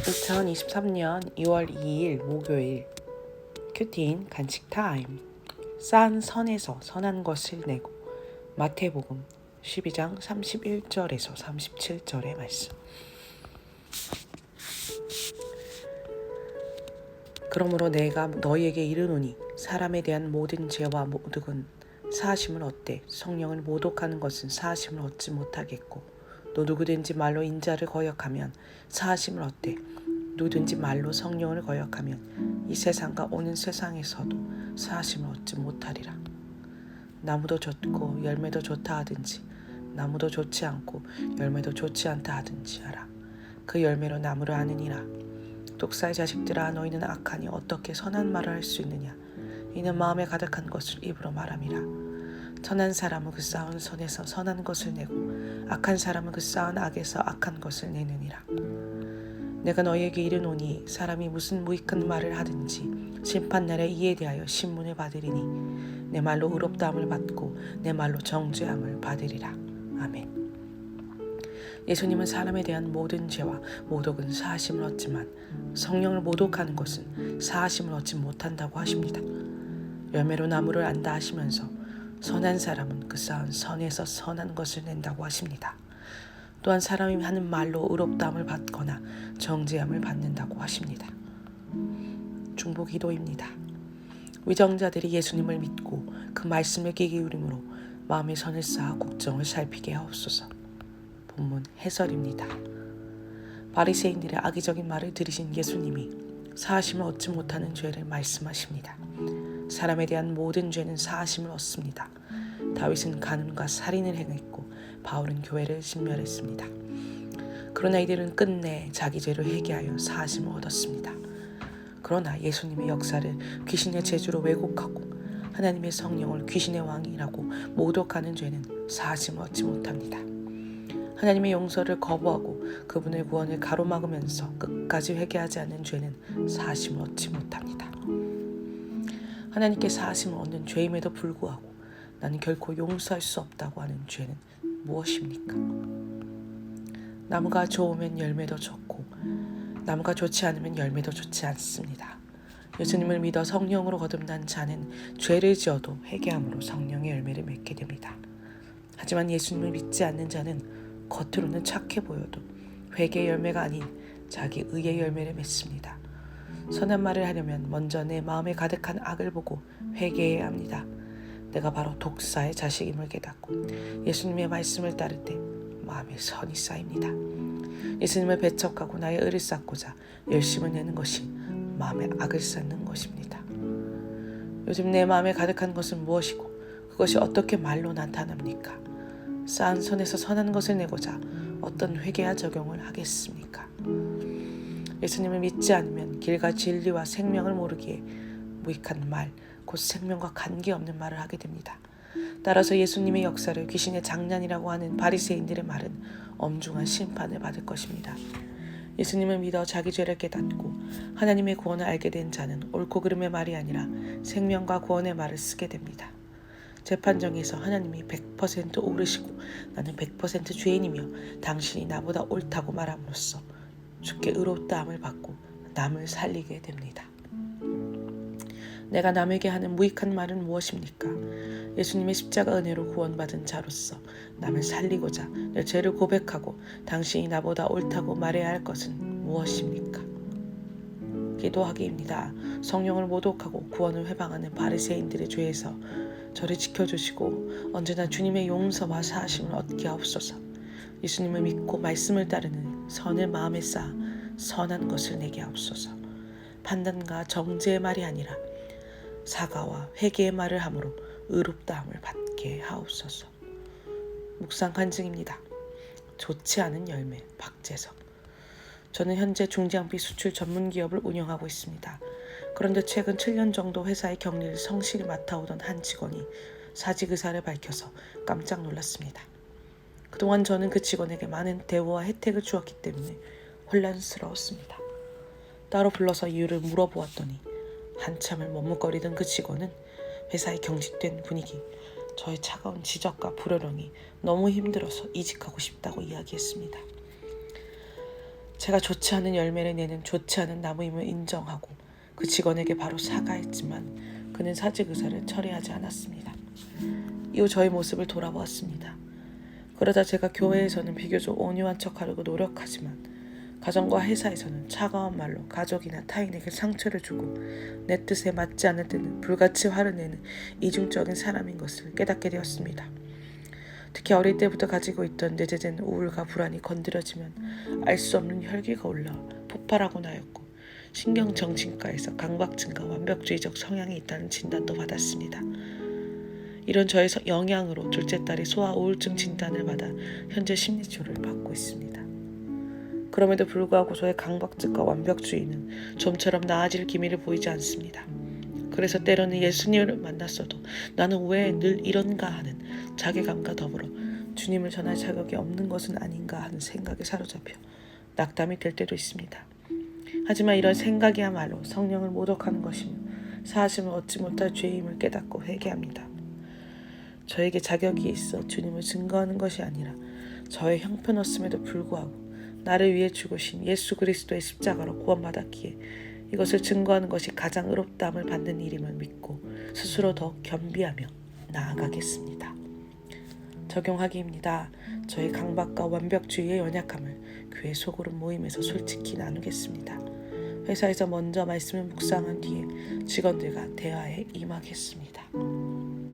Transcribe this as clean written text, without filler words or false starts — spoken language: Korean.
2023년 2월 2일 목요일 큐티인 간식 타임. 쌓은 선에서 선한 것을 내고. 마태복음 12장 31절에서 37절의 말씀. 그러므로 내가 너희에게 이르노니 사람에 대한 모든 죄와 모독은 사하심을 얻되 성령을 모독하는 것은 사하심을 얻지 못하겠고, 또 누구든지 말로 인자를 거역하면 사하심을 얻되 누구든지 말로 성령을 거역하면 이 세상과 오는 세상에서도 사하심을 얻지 못하리라. 나무도 좋고 열매도 좋다 하든지 나무도 좋지 않고 열매도 좋지 않다 하든지 하라. 그 열매로 나무를 아느니라. 독사의 자식들아, 너희는 악하니 어떻게 선한 말을 할 수 있느냐? 이는 마음에 가득한 것을 입으로 말함이라. 선한 사람은 그 쌓은 선에서 선한 것을 내고 악한 사람은 그 쌓은 악에서 악한 것을 내느니라. 내가 너희에게 이르노니 사람이 무슨 무익한 말을 하든지 심판날에 이에 대하여 신문을 받으리니 내 말로 의롭다함을 받고 내 말로 정죄함을 받으리라. 아멘. 예수님은 사람에 대한 모든 죄와 모독은 사하심을 얻지만 성령을 모독하는 것은 사하심을 얻지 못한다고 하십니다. 열매로 나무를 안다 하시면서 선한 사람은 그 쌓은 선에서 선한 것을 낸다고 하십니다. 또한 사람이 하는 말로 의롭다함을 받거나 정죄함을 받는다고 하십니다. 중보 기도입니다. 위정자들이 예수님을 믿고 그 말씀에 귀 기울임으로 마음의 선을 쌓아 국정을 살피게 하옵소서. 본문 해설입니다. 바리새인들의 악의적인 말을 들으신 예수님이 사하심을 얻지 못하는 죄를 말씀하십니다. 사람에 대한 모든 죄는 사하심을 얻습니다. 다윗은 간음과 살인을 행했고 바울은 교회를 진멸했습니다. 그러나 이들은 끝내 자기 죄를 회개하여 사하심을 얻었습니다. 그러나 예수님의 역사를 귀신의 재주로 왜곡하고 하나님의 성령을 귀신의 왕이라고 모독하는 죄는 사하심을 얻지 못합니다. 하나님의 용서를 거부하고 그분의 구원을 가로막으면서 끝까지 회개하지 않는 죄는 사하심을 얻지 못합니다. 하나님께 사하심을 얻는 죄임에도 불구하고 나는 결코 용서할 수 없다고 하는 죄는 무엇입니까? 나무가 좋으면 열매도 좋고 나무가 좋지 않으면 열매도 좋지 않습니다. 예수님을 믿어 성령으로 거듭난 자는 죄를 지어도 회개함으로 성령의 열매를 맺게 됩니다. 하지만 예수님을 믿지 않는 자는 겉으로는 착해 보여도 회개의 열매가 아닌 자기 의의 열매를 맺습니다. 선한 말을 하려면 먼저 내 마음에 가득한 악을 보고 회개해야 합니다. 내가 바로 독사의 자식임을 깨닫고 예수님의 말씀을 따를 때 마음에 선이 쌓입니다. 예수님을 배척하고 나의 의를 쌓고자 열심을 내는 것이 마음에 악을 쌓는 것입니다. 요즘 내 마음에 가득한 것은 무엇이고 그것이 어떻게 말로 나타납니까? 쌓은 선에서 선한 것을 내고자 어떤 회개와 적용을 하겠습니까? 예수님을 믿지 않으면 길과 진리와 생명을 모르기에 무익한 말, 곧 생명과 관계없는 말을 하게 됩니다. 따라서 예수님의 역사를 귀신의 장난이라고 하는 바리새인들의 말은 엄중한 심판을 받을 것입니다. 예수님을 믿어 자기 죄를 깨닫고 하나님의 구원을 알게 된 자는 옳고 그름의 말이 아니라 생명과 구원의 말을 쓰게 됩니다. 재판정에서 하나님이 100% 옳으시고 나는 100% 죄인이며 당신이 나보다 옳다고 말함으로써 주께 의롭다함을 받고 남을 살리게 됩니다. 내가 남에게 하는 무익한 말은 무엇입니까? 예수님의 십자가 은혜로 구원받은 자로서 남을 살리고자 내 죄를 고백하고 당신이 나보다 옳다고 말해야 할 것은 무엇입니까? 기도하기입니다. 성령을 모독하고 구원을 회방하는 바리새인들의 죄에서 저를 지켜주시고 언제나 주님의 용서와 사하심을 얻게 하옵소서. 예수님을 믿고 말씀을 따르는 선을 마음에 쌓아 선한 것을 내게 하옵소서. 판단과 정죄의 말이 아니라 사과와 회개의 말을 함으로 의롭다함을 받게 하옵소서. 묵상 간증입니다. 좋지 않은 열매, 박재석. 저는 현재 중장비 수출 전문 기업을 운영하고 있습니다. 그런데 최근 7년 정도 회사의 격리를 성실히 맡아오던 한 직원이 사직 의사를 밝혀서 깜짝 놀랐습니다. 그동안 저는 그 직원에게 많은 대우와 혜택을 주었기 때문에 혼란스러웠습니다. 따로 불러서 이유를 물어보았더니 한참을 머뭇거리던 그 직원은 회사의 경직된 분위기, 저의 차가운 지적과 불효령이 너무 힘들어서 이직하고 싶다고 이야기했습니다. 제가 좋지 않은 열매를 내는 좋지 않은 나무임을 인정하고 그 직원에게 바로 사과했지만 그는 사직 의사를 철회하지 않았습니다. 이후 저의 모습을 돌아보았습니다. 그러자 제가 교회에서는 비교적 온유한 척하려고 노력하지만 가정과 회사에서는 차가운 말로 가족이나 타인에게 상처를 주고 내 뜻에 맞지 않을 때는 불같이 화를 내는 이중적인 사람인 것을 깨닫게 되었습니다. 특히 어릴 때부터 가지고 있던 내재된 우울과 불안이 건드려지면 알 수 없는 혈기가 올라 폭발하곤 하였고 신경정신과에서 강박증과 완벽주의적 성향이 있다는 진단도 받았습니다. 이런 저의 영향으로 둘째 딸이 소아 우울증 진단을 받아 현재 심리치료를 받고 있습니다. 그럼에도 불구하고 저의 강박증과 완벽주의는 좀처럼 나아질 기미를 보이지 않습니다. 그래서 때로는 예수님을 만났어도 나는 왜 늘 이런가 하는 자괴감과 더불어 주님을 전할 자격이 없는 것은 아닌가 하는 생각에 사로잡혀 낙담이 될 때도 있습니다. 하지만 이런 생각이야말로 성령을 모독하는 것이며 사하심을 얻지 못할 죄임을 깨닫고 회개합니다. 저에게 자격이 있어 주님을 증거하는 것이 아니라 저의 형편없음에도 불구하고 나를 위해 죽으신 예수 그리스도의 십자가로 구원받았기에 이것을 증거하는 것이 가장 의롭다함을 받는 일임을 믿고 스스로 더 겸비하며 나아가겠습니다. 적용하기입니다. 저의 강박과 완벽주의의 연약함을 교회 소그룹 모임에서 솔직히 나누겠습니다. 회사에서 먼저 말씀을 묵상한 뒤에 직원들과 대화에 임하겠습니다.